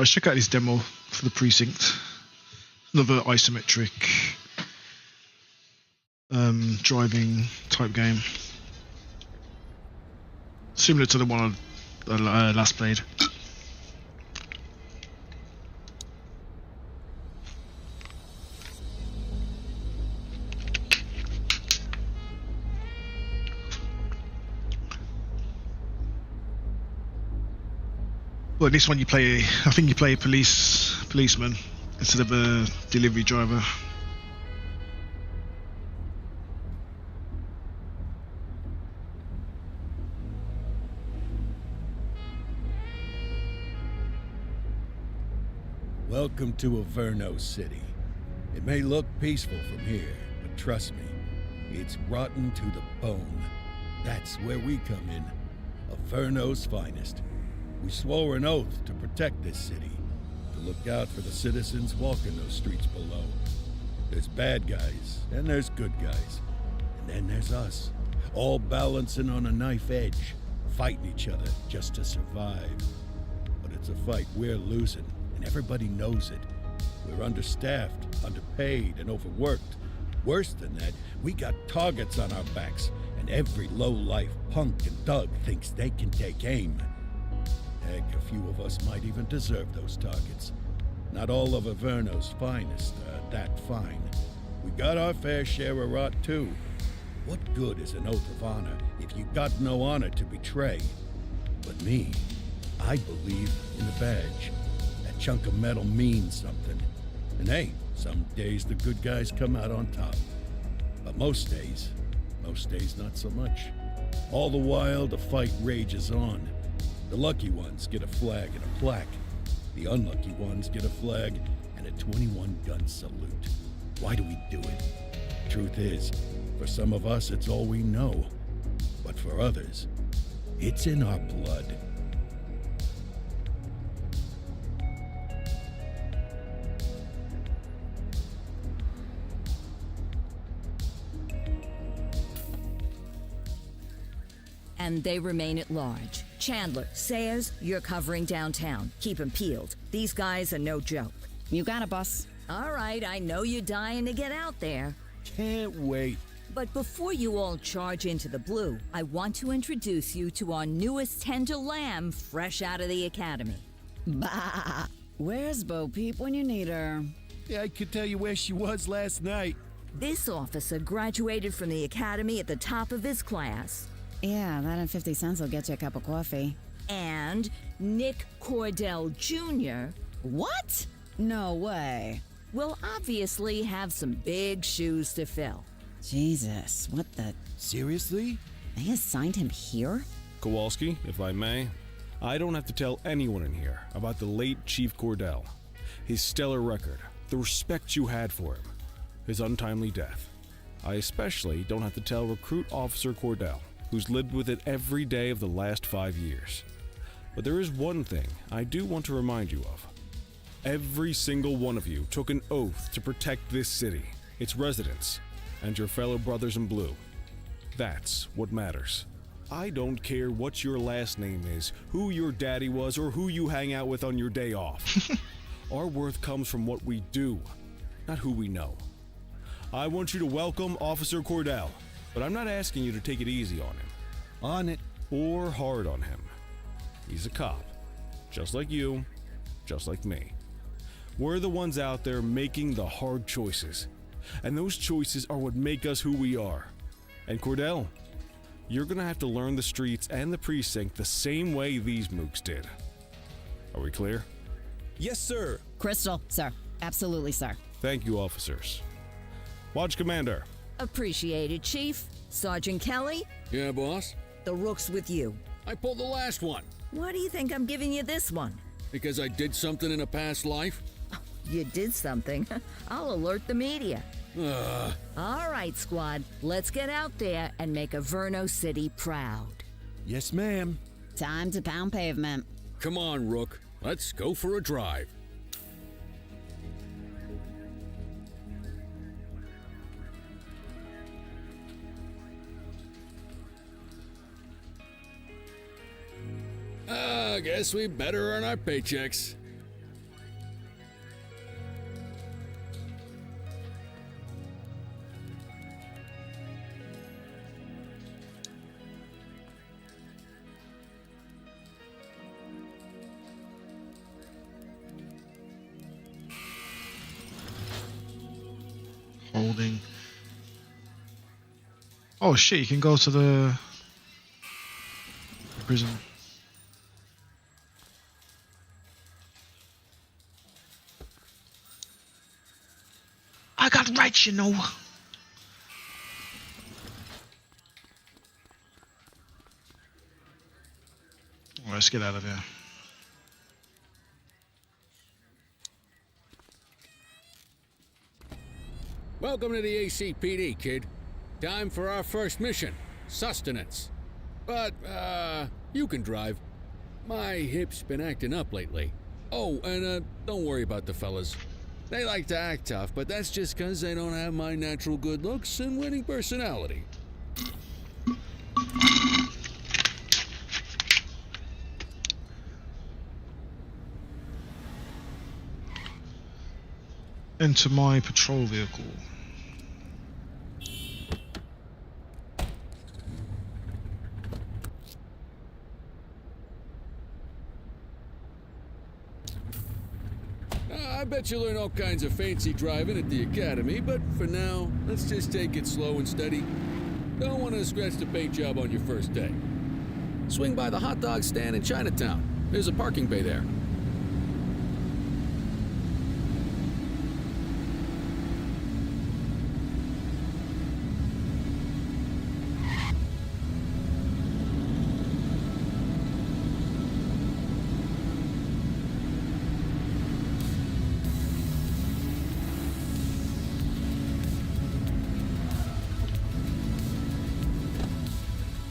guys, check out this demo for the Precinct. Another isometric driving type game, similar to the one I last played. Well, this one I think you play a policeman instead of a delivery driver. Welcome to Averno City. It may look peaceful from here, but trust me, it's rotten to the bone. That's where we come in. Averno's finest. We swore an oath to protect this city, to look out for the citizens walking those streets below. There's bad guys, and there's good guys. And then there's us, all balancing on a knife edge, fighting each other just to survive. But it's a fight we're losing, and everybody knows it. We're understaffed, underpaid, and overworked. Worse than that, we got targets on our backs, and every low-life punk and thug thinks they can take aim. Heck, a few of us might even deserve those targets. Not all of Averno's finest are that fine. We got our fair share of rot, too. What good is an oath of honor if you got no honor to betray? But me, I believe in the badge. That chunk of metal means something. And hey, some days the good guys come out on top. But most days not so much. All the while, the fight rages on. The lucky ones get a flag and a plaque. The unlucky ones get a flag and a 21-gun salute. Why do we do it? Truth is, for some of us, it's all we know. But for others, it's in our blood. And they remain at large. Chandler, Sayers, you're covering downtown. Keep 'em peeled. These guys are no joke. You got it, boss. All right, I know you're dying to get out there. Can't wait. But before you all charge into the blue, I want to introduce you to our newest tender lamb fresh out of the academy. Bah! Where's Bo Peep when you need her? Yeah, I could tell you where she was last night. This officer graduated from the academy at the top of his class. Yeah, that and 50 cents will get you a cup of coffee. And Nick Cordell Jr. What? No way. will obviously have some big shoes to fill. Jesus, what the... Seriously? They assigned him here? Kowalski, if I may, I don't have to tell anyone in here about the late Chief Cordell, his stellar record, the respect you had for him, his untimely death. I especially don't have to tell Recruit Officer Cordell, who's lived with it every day of the last 5 years. But there is one thing I do want to remind you of. Every single one of you took an oath to protect this city, its residents, and your fellow brothers in blue. That's what matters. I don't care what your last name is, who your daddy was, or who you hang out with on your day off. Our worth comes from what we do, not who we know. I want you to welcome Officer Cordell, but I'm not asking you to take it easy on him. On it. Or hard on him. He's a cop, just like you, just like me. We're the ones out there making the hard choices, and those choices are what make us who we are. And Cordell, you're gonna have to learn the streets and the precinct the same way these mooks did. Are we clear? Yes, sir. Crystal, sir. Absolutely, sir. Thank you, officers. Watch Commander. Appreciated, Chief. Sergeant Kelly, Yeah, boss? the rook's with you. I pulled the last one. Why do you think I'm giving you this one? Because I did something in a past life? You did something. I'll alert the media. All right, squad. Let's get out there and make Averno City proud. Yes, ma'am. Time to pound pavement. Come on, Rook. Let's go for a drive. I guess we better earn our paychecks. Holding. Oh shit, you can go to the prison. I got rights, you know. Alright, let's get out of here. Welcome to the ACPD, kid. Time for our first mission, sustenance. But, you can drive. My hip's been acting up lately. Oh, and, don't worry about the fellas. They like to act tough, but that's just 'cause they don't have my natural good looks and winning personality. Enter my patrol vehicle. I bet you'll learn all kinds of fancy driving at the academy, but for now, let's just take it slow and steady. Don't want to scratch the paint job on your first day. Swing by the hot dog stand in Chinatown. There's a parking bay there.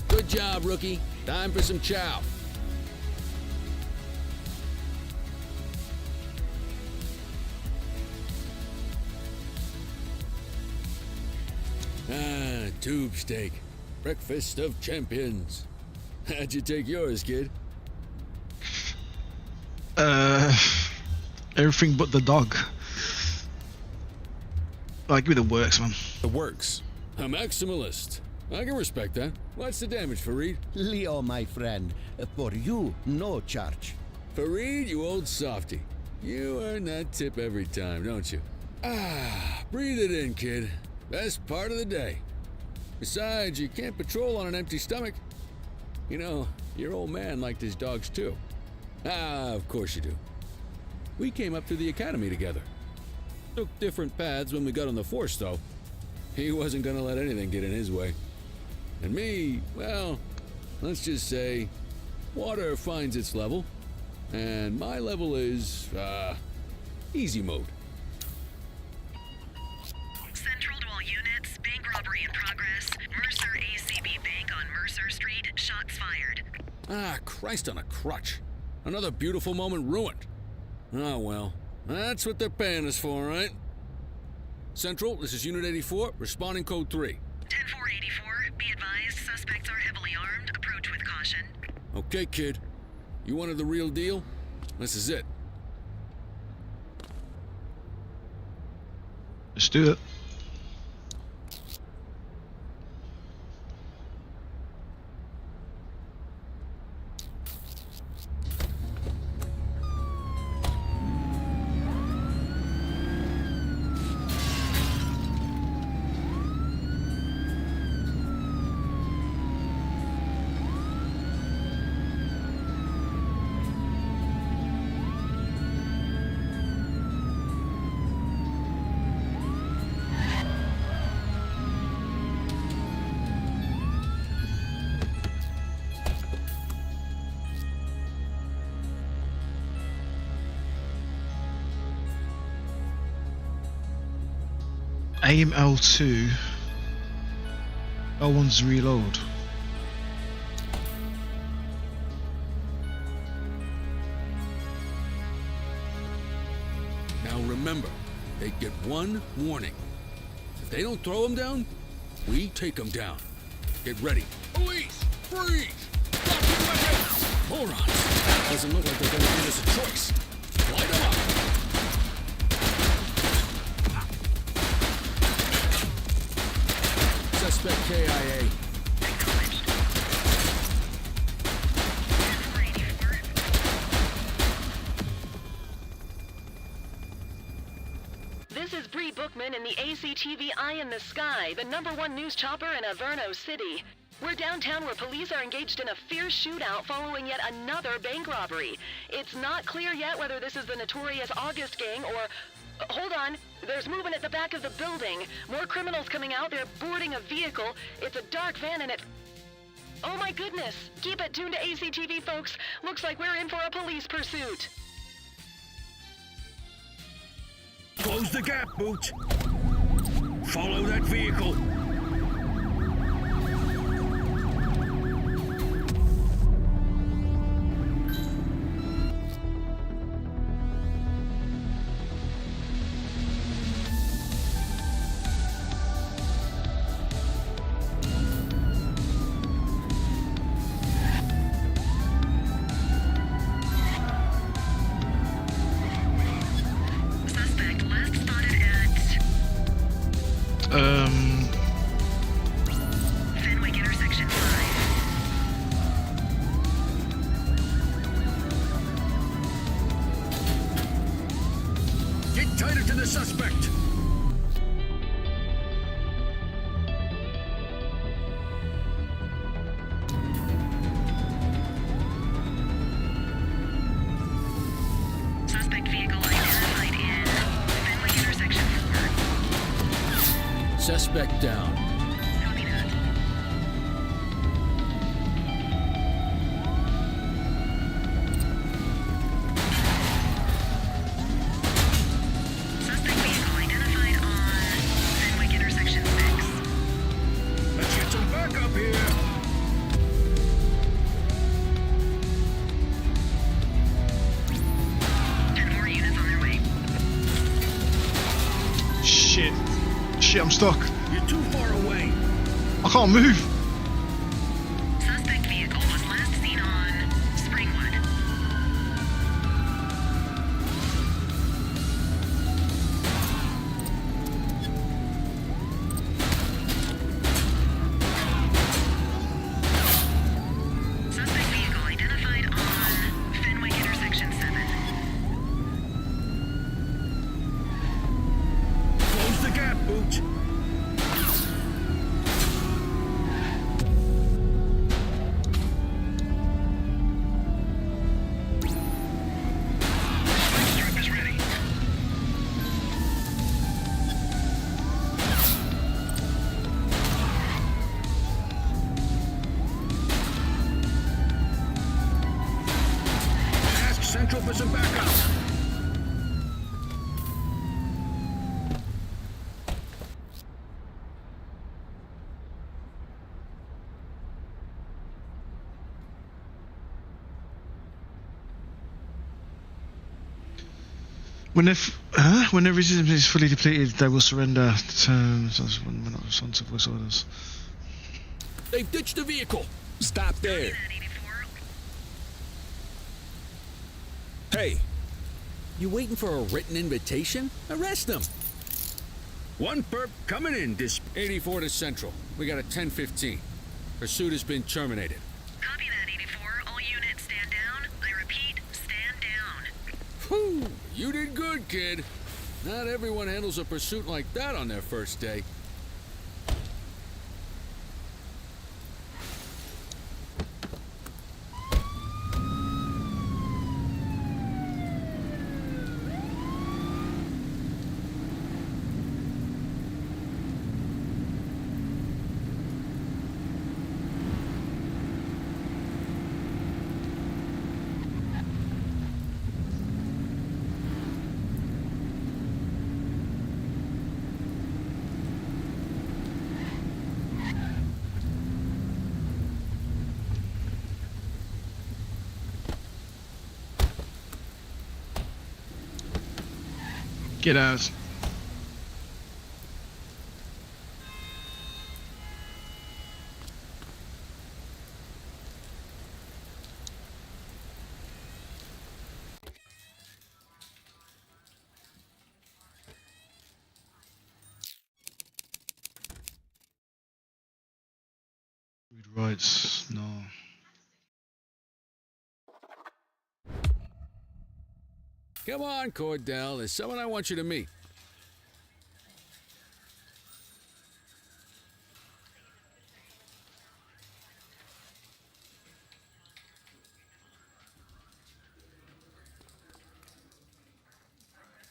Good job, rookie. Time for some chow. Ah, tube steak. Breakfast of champions. How'd you take yours, kid? Everything but the dog. Like, give me the works, man. The works. A maximalist. I can respect that. What's the damage, Fareed? Leo, my friend, for you, no charge. Fareed, you old softy. You earn that tip every time, don't you? Ah, breathe it in, kid. Best part of the day. Besides, you can't patrol on an empty stomach. You know, your old man liked his dogs too. Ah, of course you do. We came up through the academy together. Took different paths when we got on the force, though. He wasn't gonna let anything get in his way. And me, well, let's just say, water finds its level, and my level is, easy mode. Central to all units, bank robbery in progress. Mercer ACB Bank on Mercer Street, shots fired. Ah, Christ on a crutch. Another beautiful moment ruined. Oh well, that's what they're paying us for, right? Central, this is Unit 84, responding code 3. 10-484, be advised, suspects are heavily armed, approach with caution. Okay, kid. You wanted the real deal? This is it. Let's do it. Aim L2. L1's reload. Now remember, they get one warning. If they don't throw them down, we take them down. Get ready. Police! Freeze! Drop your weapons! Morons! Doesn't look like they're gonna give us a choice. Light them up! Suspect KIA. This is Bree Bookman gentlemen, in the ACTV Eye in the Sky, the #1 news chopper in Averno City. We're downtown where police are engaged in a fierce shootout following yet another bank robbery. It's not clear yet whether this is the notorious August gang or... Hold on. There's movement at the back of the building. More criminals coming out. They're boarding a vehicle. It's a dark van and it... Oh my goodness. Keep it tuned to ACTV, folks. Looks like we're in for a police pursuit. Close the gap, Boots. Follow that vehicle. Suspect last spotted at Fenwick intersection 5. Get tighter to the suspect. Suspect vehicle identified in Fenwick intersection 4. Suspect down. Copy that. Suspect vehicle identified on Fenwick intersection 6. Let's get some backup here. And more units on their way. Shit. Shit, I'm stuck. You're too far away. I can't move. Suspect vehicle was last seen on Springwood. Suspect vehicle identified on Fenwick intersection 7. Close the gap, Boots. Strap is ready. Ask Central for some backup. When their resistance is fully depleted, they will surrender. Terms when we're not responsive voice orders. They've ditched the vehicle. Stop there. That 84. Hey, you waiting for a written invitation? Arrest them. One perp coming in. 84 to Central. We got a 10:15. Pursuit has been terminated. Copy that 84. All units stand down. I repeat, stand down. Whew, you did good, kid. Not everyone handles a pursuit like that on their first day. Get out. Read rights, no. Come on, Cordell. There's someone I want you to meet.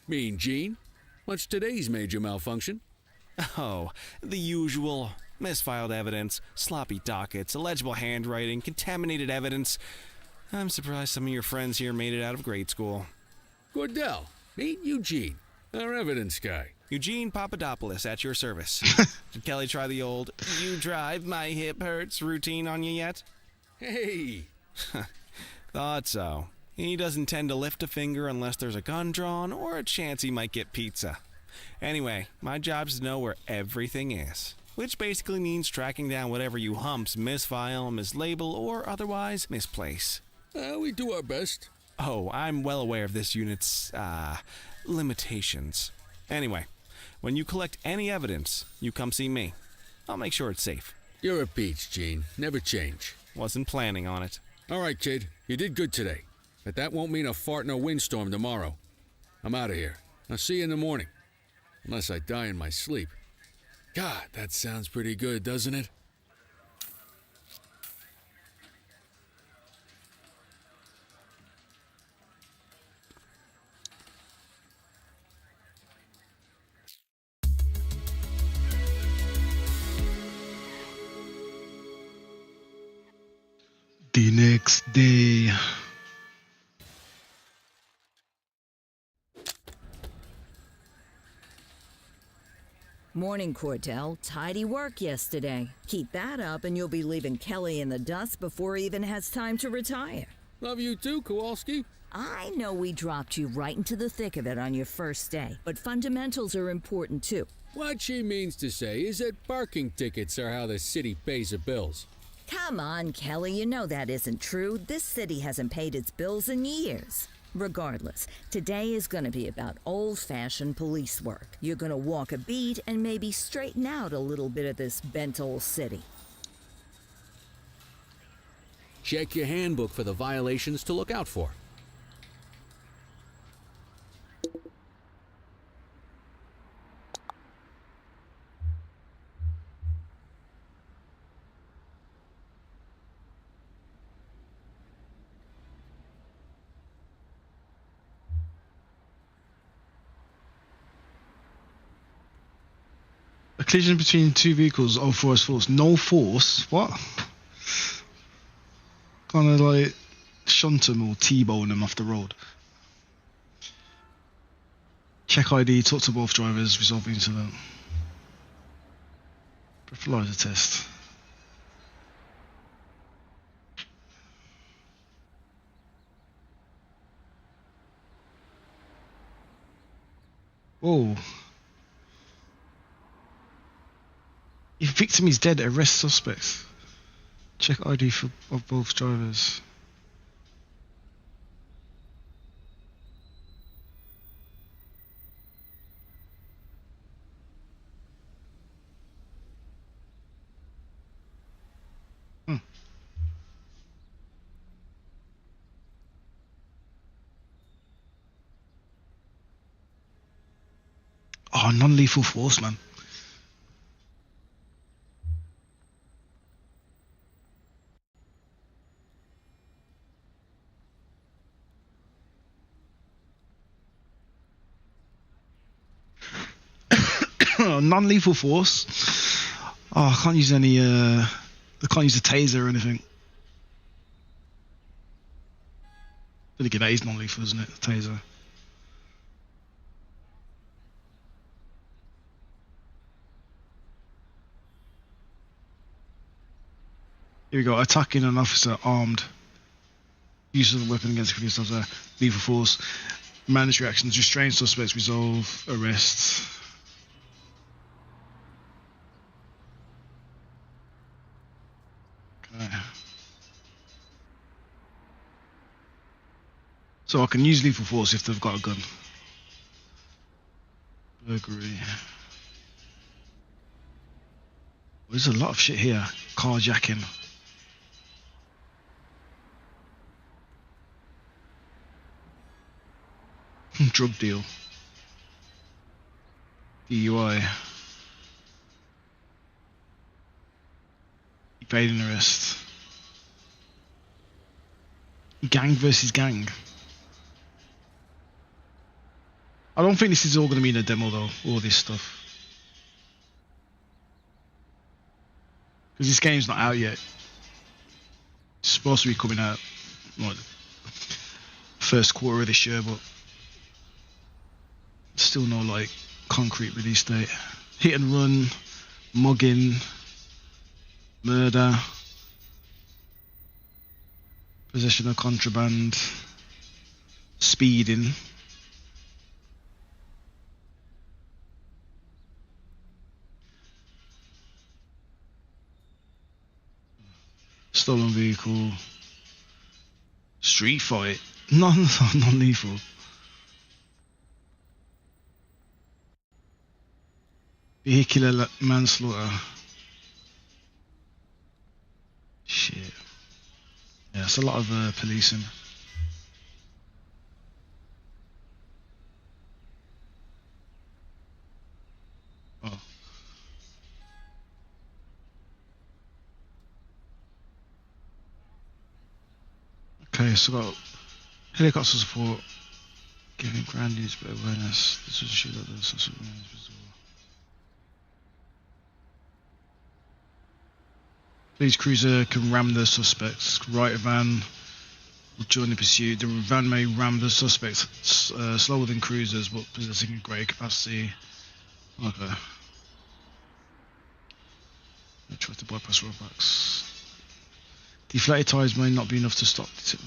Mean Gene? What's today's major malfunction? Oh, the usual. Misfiled evidence, sloppy dockets, illegible handwriting, contaminated evidence. I'm surprised some of your friends here made it out of grade school. Cordell, meet Eugene, our evidence guy. Eugene Papadopoulos at your service. Did Kelly try the old, you drive, my hip hurts routine on you yet? Hey! Thought so. He doesn't tend to lift a finger unless there's a gun drawn or a chance he might get pizza. Anyway, my job's to know where everything is, which basically means tracking down whatever you humps misfile, mislabel, or otherwise misplace. We do our best. Oh, I'm well aware of this unit's, limitations. Anyway, when you collect any evidence, you come see me. I'll make sure it's safe. You're a peach, Gene. Never change. Wasn't planning on it. All right, kid. You did good today. But that won't mean a fart in a windstorm tomorrow. I'm out of here. I'll see you in the morning. Unless I die in my sleep. God, that sounds pretty good, doesn't it? The next day. Morning, Cordell. Tidy work yesterday. Keep that up and you'll be leaving Kelly in the dust before he even has time to retire. Love you too, Kowalski. I know we dropped you right into the thick of it on your first day, but fundamentals are important too. What she means to say is that parking tickets are how the city pays the bills. Come on, Kelly, you know that isn't true. This city hasn't paid its bills in years. Regardless, today is going to be about old-fashioned police work. You're going to walk a beat and maybe straighten out a little bit of this bent old city. Check your handbook for the violations to look out for. A collision between two vehicles, all force force. No force? What? Kind of like shunt them or T-bone them off the road. Check ID, talk to both drivers, resolve the incident. Breathalyzer test. Whoa. If victim is dead, arrest suspects. Check ID of both drivers. Oh, non-lethal force, man. Non-lethal force. Oh, I can't use any. I can't use a taser or anything. But again, that is non-lethal, isn't it? A taser. Here we go. Attacking an officer armed. Use of the weapon against a police officer. Lethal force. Mandatory actions. Restrain suspects. Resolve. Arrest. Okay. So I can use lethal force if they've got a gun. Burglary. There's a lot of shit here. Carjacking. Drug deal. DUI. Evading arrest. Gang versus gang. I don't think this is all going to be in a demo though, all this stuff. Because this game's not out yet. It's supposed to be coming out like first quarter of this year, but still no like concrete release date. Hit and run, mugging, murder, possession of contraband, speeding. Stolen vehicle, street fight, non-lethal. Vehicular manslaughter. Shit. Yeah, it's a lot of policing. Oh. Okay, so got helicopter support, giving ground units better awareness. This was a shoot like this. Police cruiser can ram the suspects. Right van will join the pursuit. The van may ram the suspects slower than cruisers, but possessing greater capacity. Okay. I try to bypass roadblocks. Deflated tires may not be enough to stop the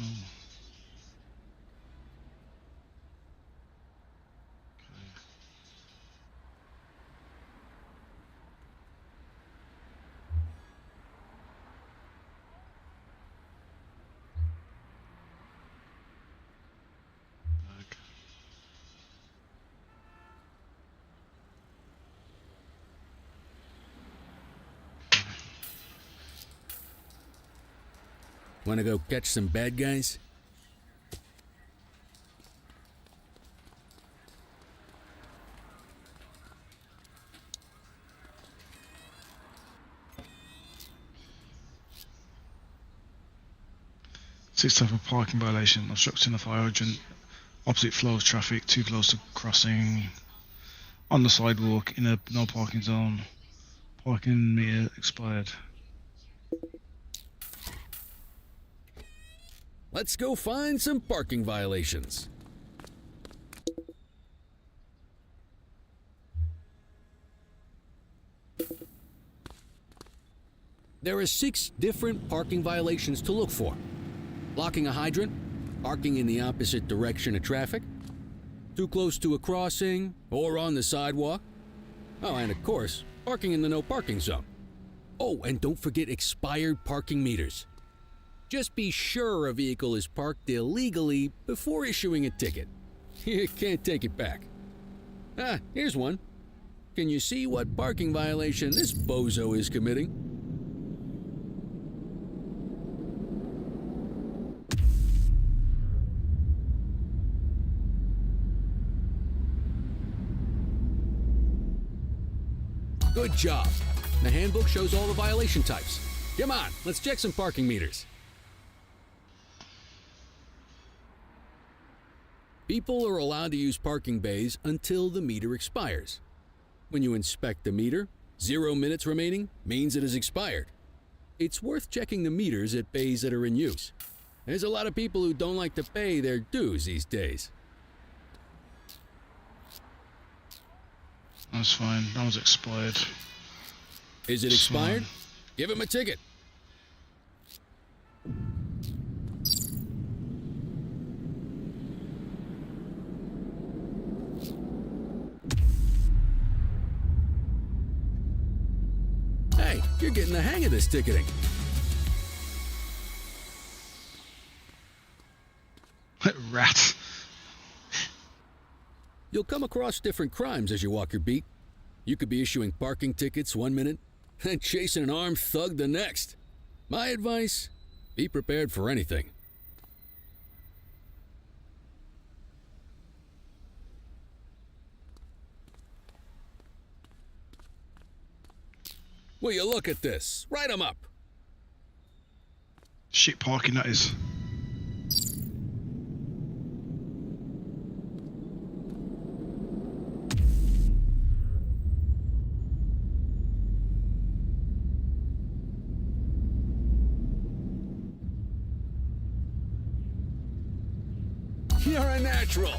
Wanna go catch some bad guys? Six type of parking violation: obstructing the fire hydrant, opposite flow of traffic, too close to crossing, on the sidewalk, in a no parking zone, parking meter expired. Let's go find some parking violations. There are 6 different parking violations to look for. Blocking a hydrant, parking in the opposite direction of traffic, too close to a crossing or on the sidewalk. Oh, and of course, parking in the no parking zone. Oh, and don't forget expired parking meters. Just be sure a vehicle is parked illegally before issuing a ticket. You can't take it back. Ah, here's one. Can you see what parking violation this bozo is committing? Good job. The handbook shows all the violation types. Come on, let's check some parking meters. People are allowed to use parking bays until the meter expires. When you inspect the meter, 0 minutes remaining means it has expired. It's worth checking the meters at bays that are in use. There's a lot of people who don't like to pay their dues these days. That's fine. That was expired. Is it expired? Give him a ticket. Hey, you're getting the hang of this ticketing. Rat. You'll come across different crimes as you walk your beat. You could be issuing parking tickets 1 minute and chasing an armed thug the next. My advice, be prepared for anything. Will you look at this? Write 'em up. Shit parking that is. You're a natural.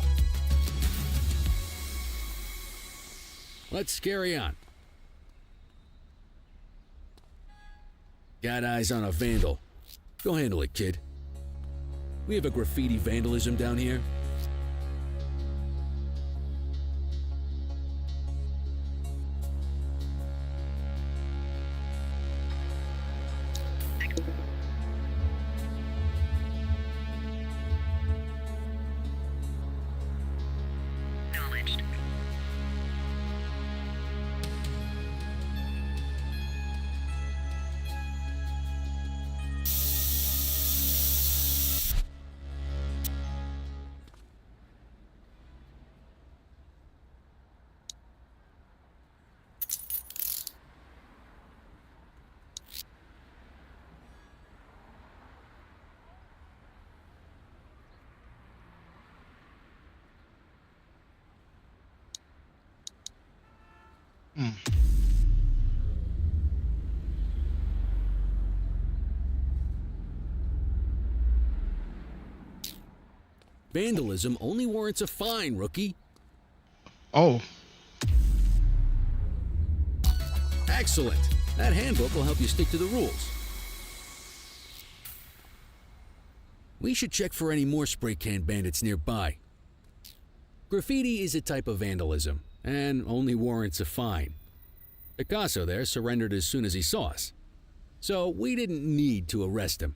Let's carry on. Got eyes on a vandal. Go handle it, kid. We have a graffiti vandalism down here. Vandalism only warrants a fine, rookie. Oh. Excellent. That handbook will help you stick to the rules. We should check for any more spray can bandits nearby. Graffiti is a type of vandalism, and only warrants a fine. Picasso there surrendered as soon as he saw us, so we didn't need to arrest him.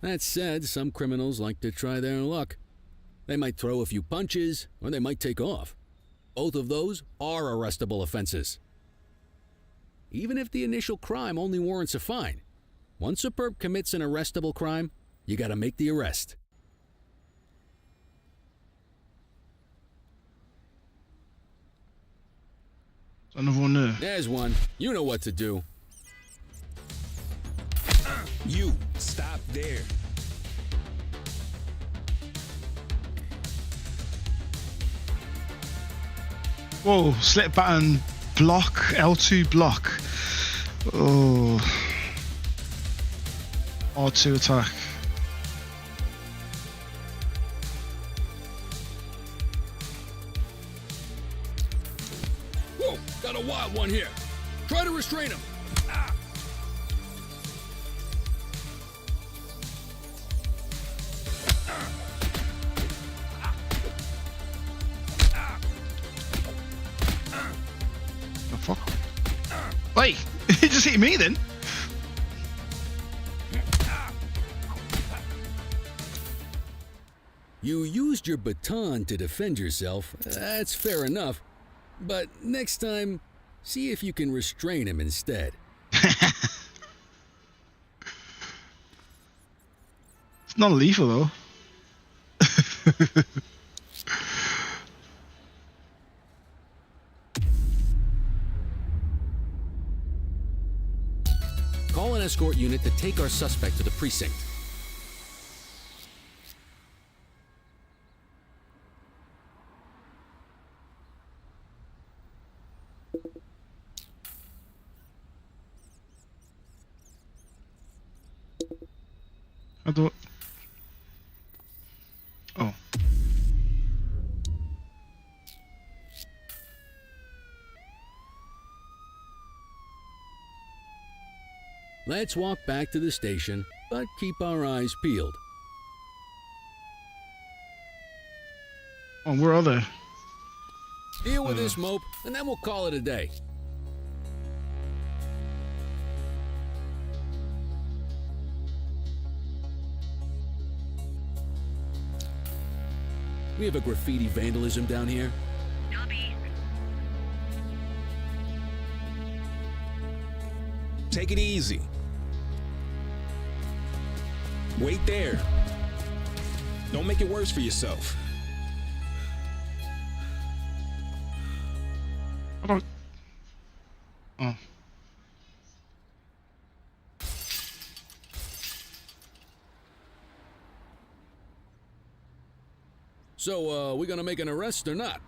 That said, some criminals like to try their luck. They might throw a few punches, or they might take off. Both of those are arrestable offenses. Even if the initial crime only warrants a fine, once a perp commits an arrestable crime, you gotta make the arrest. Another one there. There's one. You know what to do. You, stop there. Whoa, select button, block, L2 block. Oh. R2 attack. Whoa, got a wild one here. Try to restrain him. Ah. The fuck? Wait, he just hit me then? You used your baton to defend yourself. That's fair enough. But next time, see if you can restrain him instead. It's not lethal though. Call an escort unit to take our suspect to the precinct. How do I... Oh. Let's walk back to the station, but keep our eyes peeled. Oh, where are they? Deal with this mope, and then we'll call it a day. We have a graffiti vandalism down here. Take it easy. Wait there. Don't make it worse for yourself. I don't... Oh. So, we gonna make an arrest or not?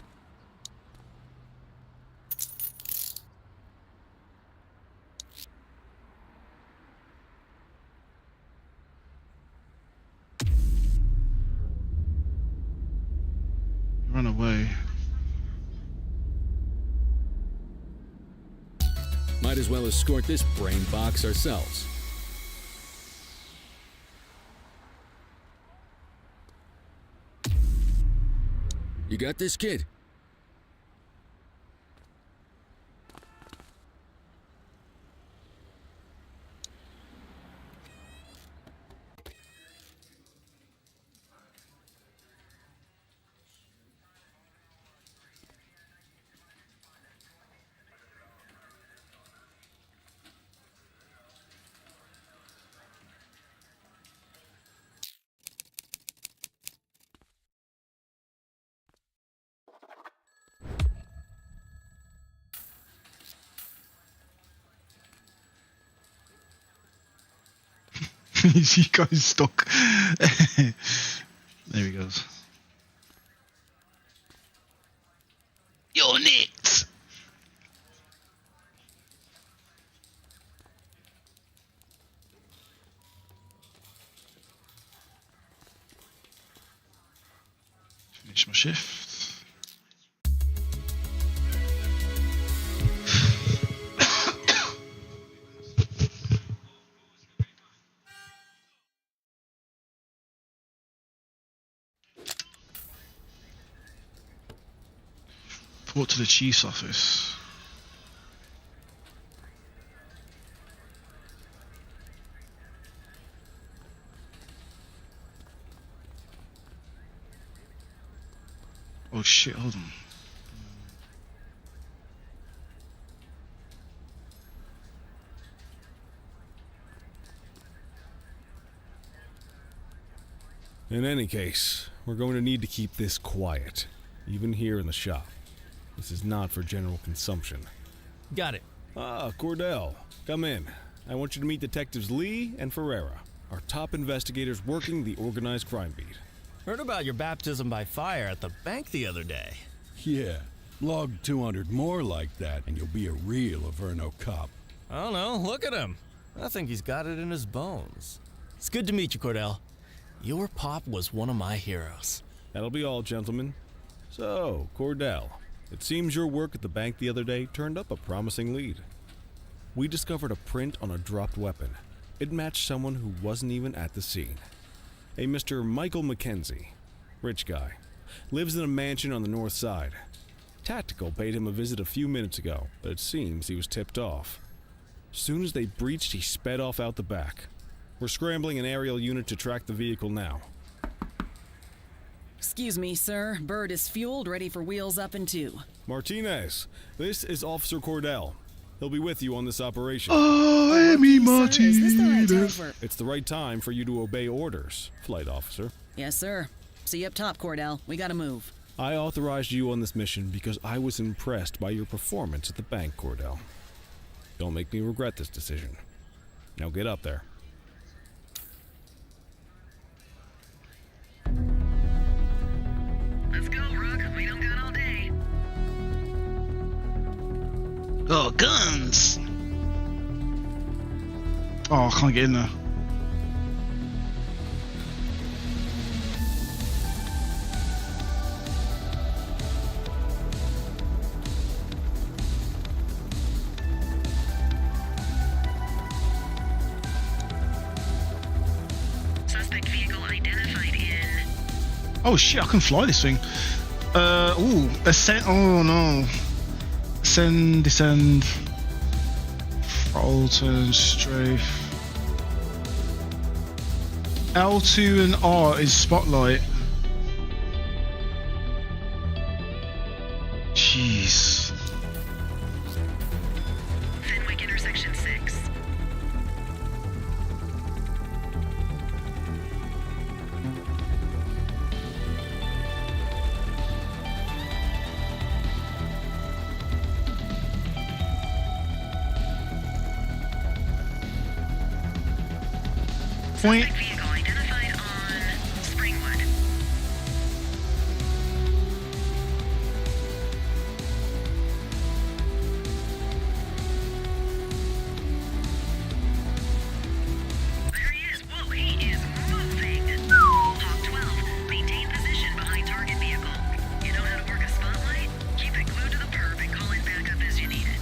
Might as well escort this brain box ourselves. You got this, kid? You guys stuck. There he goes. You're next. Finish my shift. Report to the chief's office. Oh shit, hold on. In any case, we're going to need to keep this quiet, even here in the shop. This is not for general consumption. Got it. Ah, Cordell, come in. I want you to meet Detectives Lee and Ferreira, our top investigators working the organized crime beat. Heard about your baptism by fire at the bank the other day. Yeah, log 200 more like that and you'll be a real Averno cop. I don't know, look at him. I think he's got it in his bones. It's good to meet you, Cordell. Your pop was one of my heroes. That'll be all, gentlemen. So, Cordell, it seems your work at the bank the other day turned up a promising lead. We discovered a print on a dropped weapon. It matched someone who wasn't even at the scene. A Mr. Michael Mackenzie, rich guy, lives in a mansion on the north side. Tactical paid him a visit a few minutes ago, but it seems he was tipped off. Soon as they breached, he sped off out the back. We're scrambling an aerial unit to track the vehicle now. Excuse me, sir. Bird is fueled, ready for wheels up in 2. Martinez, this is Officer Cordell. He'll be with you on this operation. Amy Martinez. Is this the right time for... It's the right time for you to obey orders, Flight Officer. Yes, sir. See you up top, Cordell. We gotta move. I authorized you on this mission because I was impressed by your performance at the bank, Cordell. Don't make me regret this decision. Now get up there. Let's go, Rook. We don't got all day. Oh, guns! Oh, I can't get in there. Suspect vehicle identified in... Oh shit, I can fly this thing. Ooh, ascend. Oh no. Ascend, descend. Throttle, turn, strafe. L2 and R is spotlight. Jeez. Fenwick intersection 6. Point. Suspect vehicle identified on Springwood. There he is. Whoa, he is moving. Hawk 12, maintain position behind target vehicle. You know how to work a spotlight? Keep it glued to the perp and call in backup as you need it.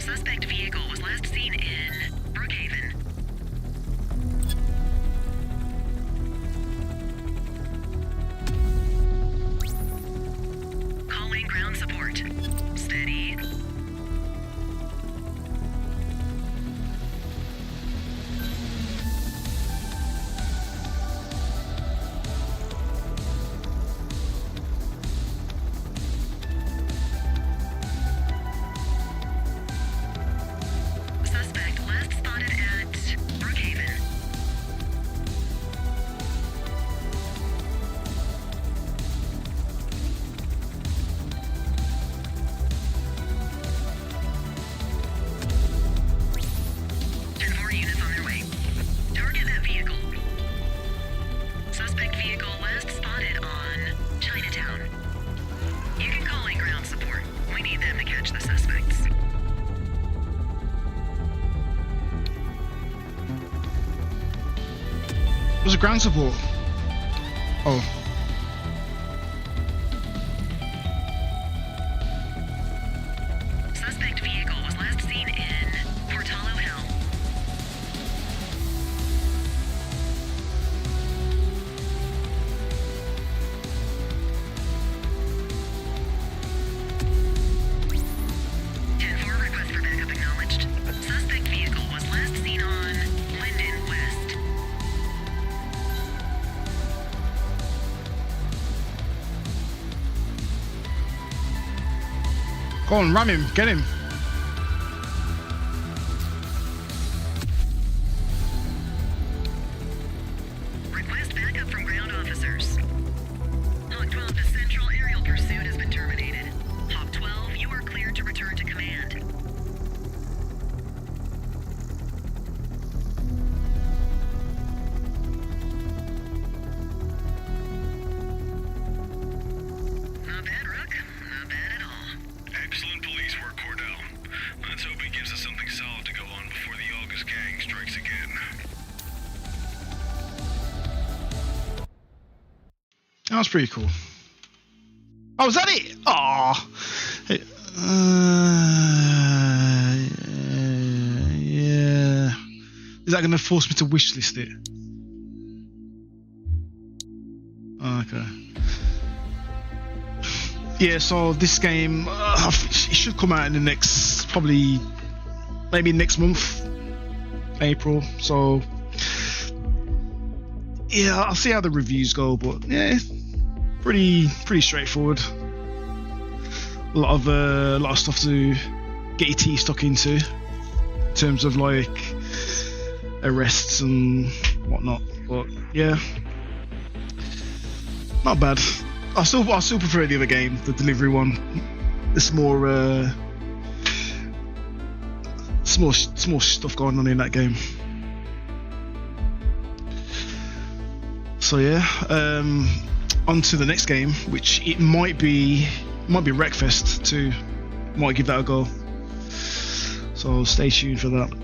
Suspect vehicle was last seen in Brookhaven. Calling ground support. Steady. Suspect last spotted at Brookhaven. Ten more units on their way. Target that vehicle. Suspect vehicle last spotted on Chinatown. You can call in ground support. We need them to catch the suspects. Was a ground support? Oh. Suspect vehicle was last seen in Portalo Hill. Request for backup acknowledged. Suspect vehicle was last seen on Linden West. Go on, ram him, get him. Request backup from ground officers. Hawk 12, the central aerial pursuit has been terminated. Hawk 12, you are cleared to return to command. Not bad, Rook. Not bad at all. Excellent police work, Cordell. Let's hope it gives us something solid to go on before the August gang strikes again. That was pretty cool. Oh, was that it? Aw. Yeah. Is that going to force me to wishlist it? Oh, okay. Yeah, so this game, it should come out in the next, probably, maybe next month, April. So, yeah, I'll see how the reviews go, but yeah, pretty straightforward. A lot of stuff to get your teeth stuck into, in terms of like arrests and whatnot. But yeah, not bad. I still prefer the other game, the delivery one. There's more small stuff going on in that game. So yeah, on to the next game, which it might be Wreckfest too. Might give that a go. So stay tuned for that.